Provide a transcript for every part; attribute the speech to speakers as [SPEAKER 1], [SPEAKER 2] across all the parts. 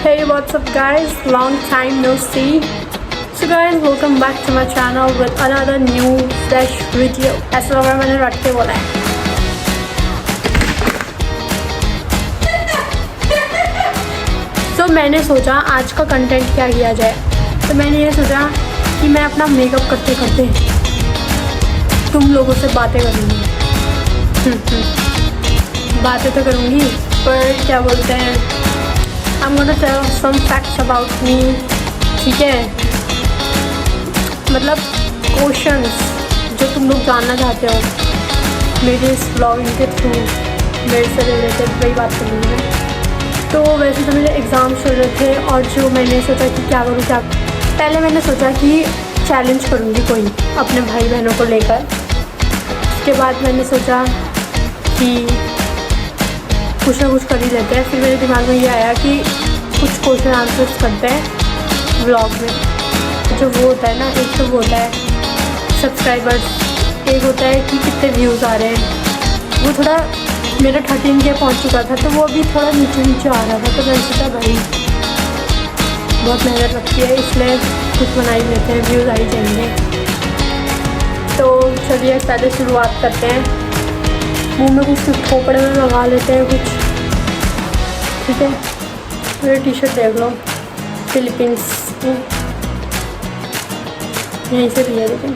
[SPEAKER 1] Hey, what's up guys? Long time no see. So guys, welcome back to my channel with another new fresh video. ऐसा लग रहा है मैंने रट के बोला है. तो मैंने सोचा आज का कंटेंट क्या किया जाए. तो मैंने ये सोचा कि मैं अपना मेकअप करते करते तुम लोगों से बातें करूँगी. बातें तो करूँगी पर क्या बोलते हैं, I'm gonna tell some facts about me. ठीक है, मतलब क्वेश्चंस जो तुम लोग जानना चाहते हो मेरे इस ब्लॉगिंग के थ्रू मेरे से रिलेटेड वही बात करूँगी मैं. तो वैसे तो मेरे एग्ज़ाम चल रहे थे और जो मैंने सोचा कि क्या करूँ क्या, पहले मैंने सोचा कि चैलेंज करूँगी कोई अपने भाई बहनों को लेकर. उसके बाद मैंने सोचा कि कुछ ना कुछ कर ही लेते हैं. फिर मेरे दिमाग में ये आया कि कुछ क्वेश्चन आंसर्स करते हैं व्लॉग में. जो वो होता है ना, एक तो वो होता है सब्सक्राइबर्स, एक होता है कि कितने व्यूज़ आ रहे हैं. वो थोड़ा मेरा 13K पहुंच चुका था तो वो भी थोड़ा नीचे नीचे आ रहा था. तो मैंने सोचा भाई बहुत मेहनत लगती है इसलिए कुछ बना ही लेते हैं, व्यूज़ आ ही जाएंगे. तो चलिए पहले शुरुआत करते हैं. मुँह में कुछ खोपड़े में लगा लेते हैं कुछ. ठीक है, मेरी टी शर्ट देख लो, फिलीपींस की यहीं से लिया. लेकिन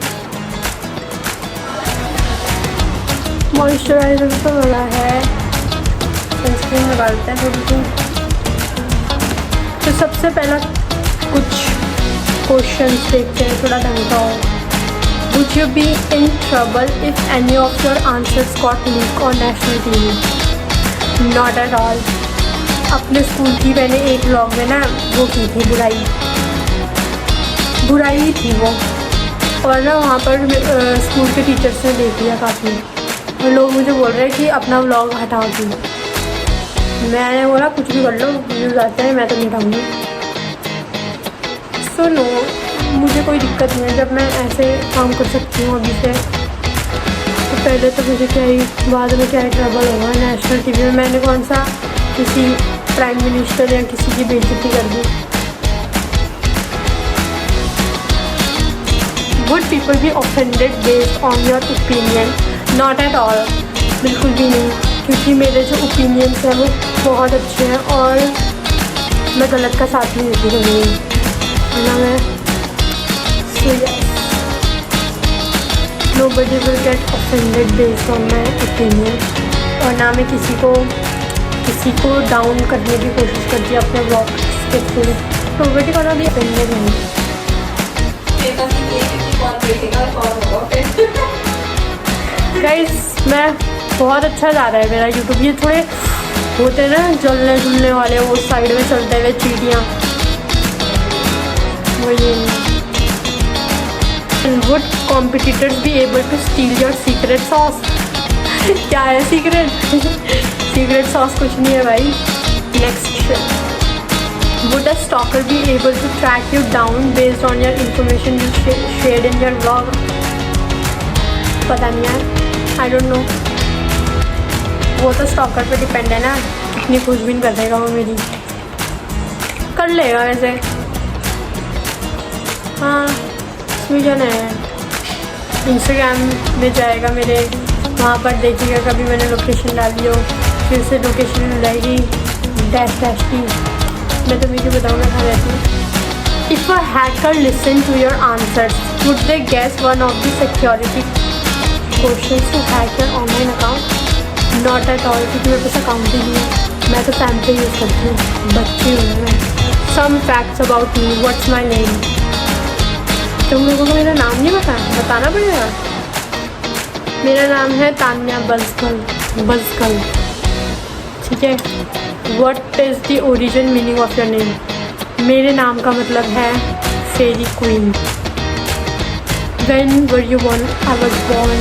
[SPEAKER 1] मॉइस्चराइज़र तो लगा है, सनस्क्रीन लगा लेते हैं थोड़ी सी. तो सबसे पहला कुछ क्वेश्चंस देखते हैं, थोड़ा ढंग का हो. Would you be in trouble if any of your answers got leaked on national TV? Not at all. अपने स्कूल की मैंने एक व्लॉग में ना वो की थी बुराई थी वो. और ना वहाँ पर स्कूल के टीचर्स ने देख लिया काफ़ी और लोग मुझे बोल रहे हैं कि अपना व्लॉग हटाओ दी. मैंने बोला कुछ भी कर लो, व्यूज़ आते हैं, मैं तो नहीं हटाऊँगी. सुनो, मुझे कोई दिक्कत नहीं है जब मैं ऐसे काम कर सकती हूँ अभी से. तो पहले तो मुझे क्या ही, बाद में क्या ही ट्रबल होगा नेशनल टीवी में. मैंने कौन सा किसी प्राइम मिनिस्टर या किसी की बेइज्जती कर दी. Would people be offended based on your opinion? Not at all, बिल्कुल भी नहीं. क्योंकि मेरे जो ओपिनियंस हैं वो बहुत अच्छे हैं और मैं गलत का साथ नहीं देती कभी ना मैं. Nobody will get offended based on my opinion. और ना मैं किसी को डाउन करने की कोशिश करती अपने ब्लॉग्स के थ्रू. Nobody को ना भी offended नहीं. गाइस, मैं बहुत अच्छा जा रहा है मेरा यूट्यूब. ये थोड़े होते हैं ना जलने जुलने वाले, वो साइड में चलते हुए चीटियाँ, वो ये नहीं. Would competitors be able to steal your secret sauce? क्या है सीक्रेट सॉस कुछ नहीं है भाई. Next question. Would a stalker be able to track you down based on your information you shared in your vlog? पता नहीं यार, I don't know. वो तो स्टॉकर पे डिपेंड है ना, कितनी खोजबीन कर देगा वो मेरी. कर लेगा वैसे. हाँ, विजन है. इंस्टाग्राम में जाएगा मेरे, वहाँ पर देखिएगा कभी मैंने लोकेशन डाली हो, फिर से लोकेशन मिल जाएगी डैश की. मैं तो वीडियो बताऊँगा कहाँ रहती हूँ. If a hacker listen to your answers would they guess one of the security questions to hack your online account? Not at all, क्योंकि मेरे पास अकाउंट ही नहीं है. मैं तो सैम्पल यूज़ करती हूँ, बच्ची हूँ मैं. Some facts about me. What's my name? तुम लोगों को मेरा नाम नहीं बताना पड़ेगा. मेरा नाम है तान्या बज़कल. ठीक है. What is the origin meaning of your name? मेरे नाम का मतलब है fairy queen. When were you born? I was born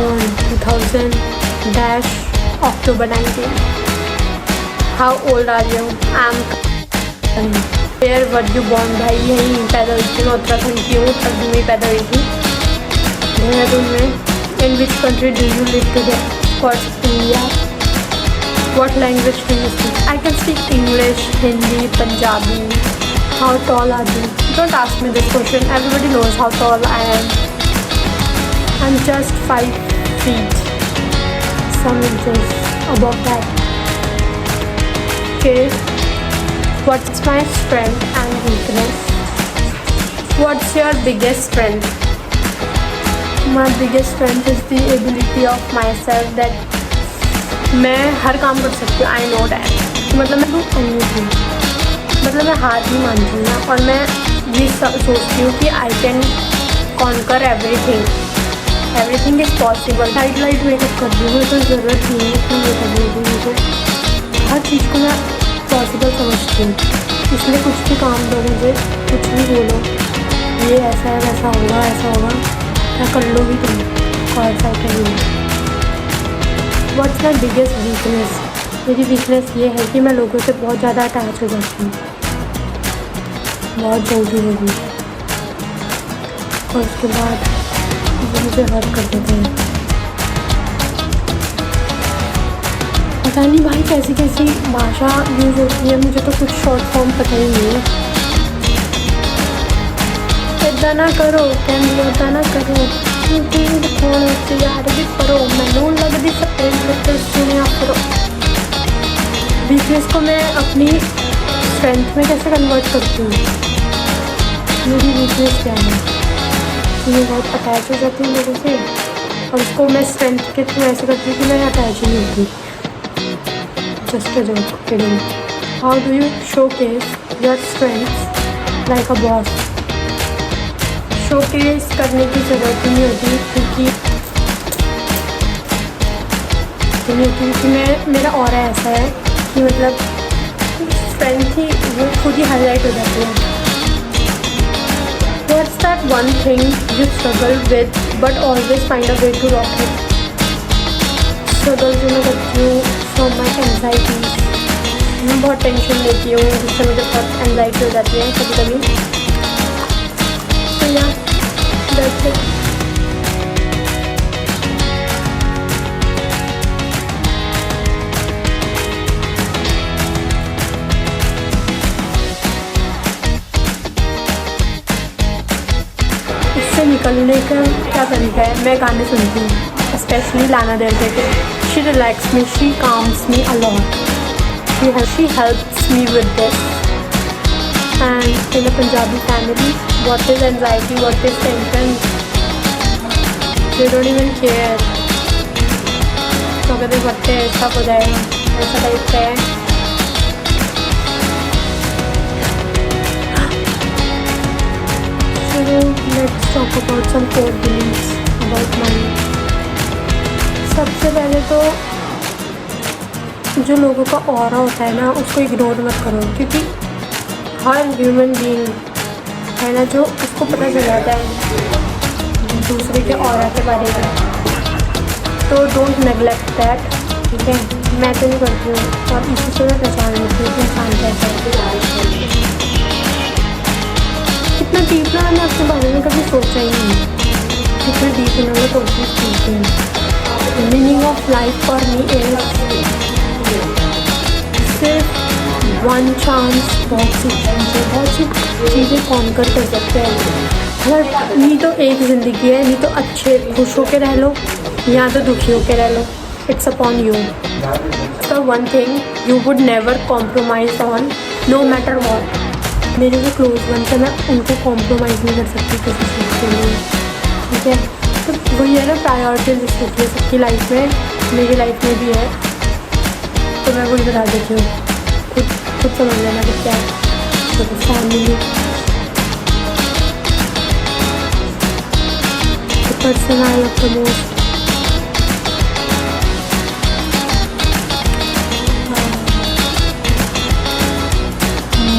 [SPEAKER 1] on 2000 October 19. How old are you? I am. Where were you born? भाई यहीं पैदा हुई थी. मैं उत्तराखंड की हूँ, उत्तराखंड में पैदा हुई थी, देहरादून में. In which country do you live today? Of course India. What language do you speak? I can speak English, Hindi, Punjabi. How tall are you? Don't ask me this question. Everybody knows how tall I am. I'm just 5 feet. Some inches above that. Okay. What's my strength and weakness? What's your biggest strength? My biggest strength is the ability of myself that मैं हर काम कर सकती हूँ. I know that. मतलब मैं हूँ anything. मतलब मैं हार नहीं मानती हूँ ना. और मैं ये सोचती हूँ कि I can conquer everything. Everything is possible. Light makeup कर रही हूँ तो ज़रूरत नहीं है कि मैं कर रही हूँ. तो हर चीज़ को मैं पॉसिबल समझती हूँ. इसलिए कुछ भी काम दो मुझे, कुछ भी बोलो, ये ऐसा है, वैसा होगा, ऐसा होगा, क्या कर लो भी तुम. और ऐसा करिए. What's my biggest weakness? मेरी वीकनेस ये है कि मैं लोगों से बहुत ज़्यादा अटैच हो जाती हूँ. बहुत जल्दी होगी. और उसके बाद वो मुझे हर्ट कर देते हैं. पता नहीं भाई कैसी कैसी भाषा यूज़ होती है. मुझे तो कुछ शॉर्ट फॉर्म पता ही नहीं है. इतना ना करो, कैन इतना ना करो. फोन से यार भी करो. मैनू लगती सुनिया करो. वीकनेस को मैं अपनी स्ट्रेंथ में कैसे कन्वर्ट करती हूँ? मेरी वीकनेस क्या है? मैं बहुत अटैच हो जाती हूँ लोगों से. और उसको मैं स्ट्रेंथ के थ्रू ऐसे करती हूँ कि मैं अटैच ही नहीं होती. Just a joke. Kidding. How do you showcase your strengths like a boss? Showcase करने की ज़रूरत नहीं होती क्योंकि मेरा ऑरा ऐसा है कि मतलब स्ट्रेंथ ही वो खुद ही हाईलाइट हो जाती है. What's that one thing you struggle with but always find a way to rock it? Struggle जो मैं करती हूँ फ्रॉम माई एंजाइटी. मैं बहुत टेंशन लेती हूँ जिससे मुझे बहुत एंजाइटी हो जाती है कभी कभी. तो या दैट्स इट. इससे निकलने का क्या तरीका है? मैं गाने सुनती हूँ, स्पेशली लाना देल के. She relax me, she calms me a lot. She helps me with this. And in a Punjabi family, what is anxiety, what is tension? They don't even care. तो कहते बट्टे ऐसा हो जाएगा, ऐसा टाइप का है. So let's talk about some core beliefs about money. सबसे पहले तो जो लोगों का ऑरा होता है ना, उसको इग्नोर मत करो. क्योंकि हर ह्यूमन बीइंग है ना जो उसको पता चल जाता है दूसरे के ऑरा के बारे में. तो डोंट नेगलेक्ट दैट. ठीक है. मैं तो नहीं करती हूँ और इसी से मैं पहचान लेती हूँ कि इंसान कैसा है. कितना डीप ना मैंने अपने बारे में कभी सोचा ही नहीं. कितना डीप इन्होंने कोशिश की थी. Meaning of life for me is सिर्फ वन चांस. बहुत सी चीज़ें कॉन्कर कर सकते हैं. अगर नहीं तो एक ज़िंदगी है, नहीं तो अच्छे खुश होके रह लो या तो दुखी होके रह लो. It's upon you. The one thing you would never compromise on no matter what. मेरे जो क्लोज वन है मैं उनको कॉम्प्रोमाइज़ नहीं कर सकती किसी चीज़ के लिए. ठीक है. तो वही है ना, प्रायोरिटी लिस्ट होती है सबकी लाइफ में. मेरी लाइफ में भी है. तो मैं वही बता देती हूँ. खुद समझ लेना कि क्या है. Family, the person I love the most.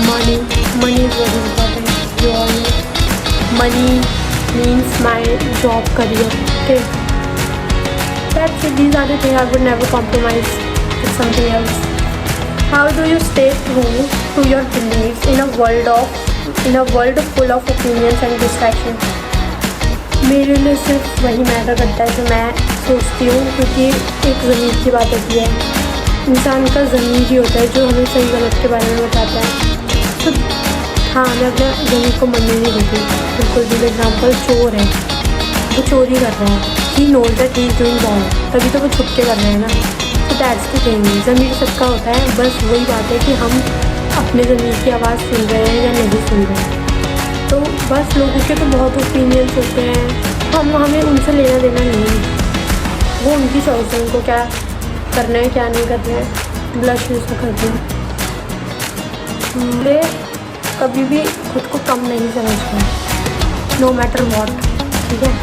[SPEAKER 1] Money is very important. You all know. Money means my job, career. Okay. That's it. These are the things I would never compromise with something else. How do you stay true to your beliefs in a world full of opinions and distractions? मेरे लिए सिर्फ वही matter करता है जो मैं सोचती हूँ. क्योंकि एक ज़मीन की बात होती है. इंसान का ज़मीर ही होता है जो हमें सही गलत के बारे में बताता है। तो हाँ, मैं अपने ज़मीर को मरने नहीं देती बिल्कुल भी। एग्जाम्पल चोर है, वो चोरी कर रहा है, he knows that he is doing wrong, तभी तो वो छुप के कर रहे हैं ना। तो दैट्स द थिंग, ज़मीर सबका होता है। बस वही बात है कि हम अपने ज़मीर की आवाज़ सुन रहे हैं या नहीं सुन रहे हैं। तो बस लोगों के तो बहुत ओपिनियंस होते हैं, हमें उनसे लेना देना नहीं है। वो उनकी चॉइस है, उनको क्या करना है क्या नहीं करना है। ब्लश यूज़ करते हैं, मुझे कभी भी खुद को कम नहीं समझना, नो मैटर वॉट। ठीक है,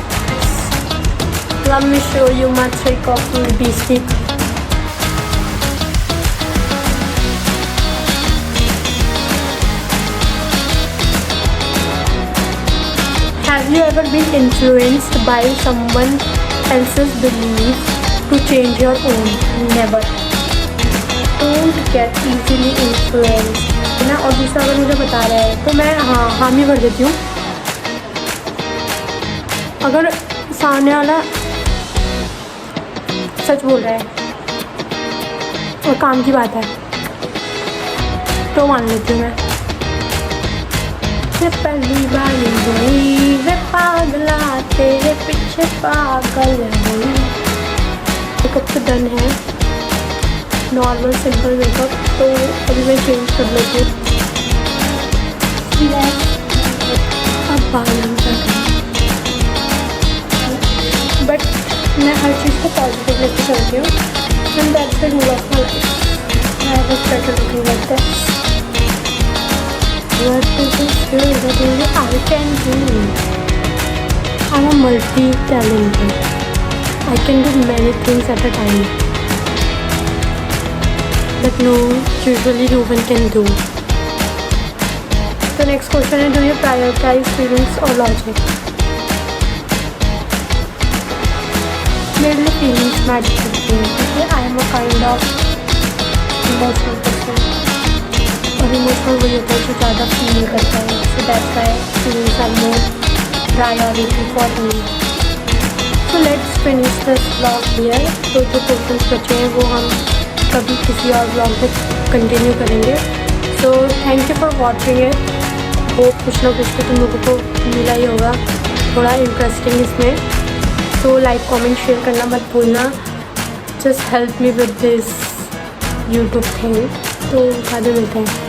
[SPEAKER 1] let me show you my trick of beauty stick. Have you ever been influenced by someone else's beliefs to change your own? Never. Don't get easily influenced. है ना। और दूसरा, अगर मुझे बता रहा है तो मैं हामी भर देती हूँ। अगर सामने वाला सच बोल रहा है और काम की बात है तो मान लेती हूँ मैं। ये पहली बार हुई वे पागला, तेरे पीछे पागल हुई। मेकअप तो डन है, नॉर्मल सिंपल मेकअप, तो अभी मैं चेंज कर लेती हूँ। अब बाल बट मैं हर चीज़ को पॉजिटिव लेके चलती हूँ। And that's the rule of my life. I was better looking like this. What is this I can do? I'm a multi-talented. I can do many things at a time that usually no one can do. The next question is, do you prioritize feelings or logic? मेरे लिए feelings matter करती हैं क्योंकि I am a kind of emotional person. और emotional वही होता है जो ज़्यादा फील करता है। So that's why feelings are more priority for me. So let's finish this vlog here. तो जो क्वेश्चंस बचे हैं वो हम कभी किसी और व्लॉग में कंटिन्यू करेंगे। So thank you for watching it. Hope कुछ ना कुछ तो तुम लोगों को मिला ही होगा थोड़ा इंटरेस्टिंग इसमें। तो लाइक कमेंट शेयर करना मत भूलना। Just help me with this YouTube thing. तो बाद में मिलते हैं।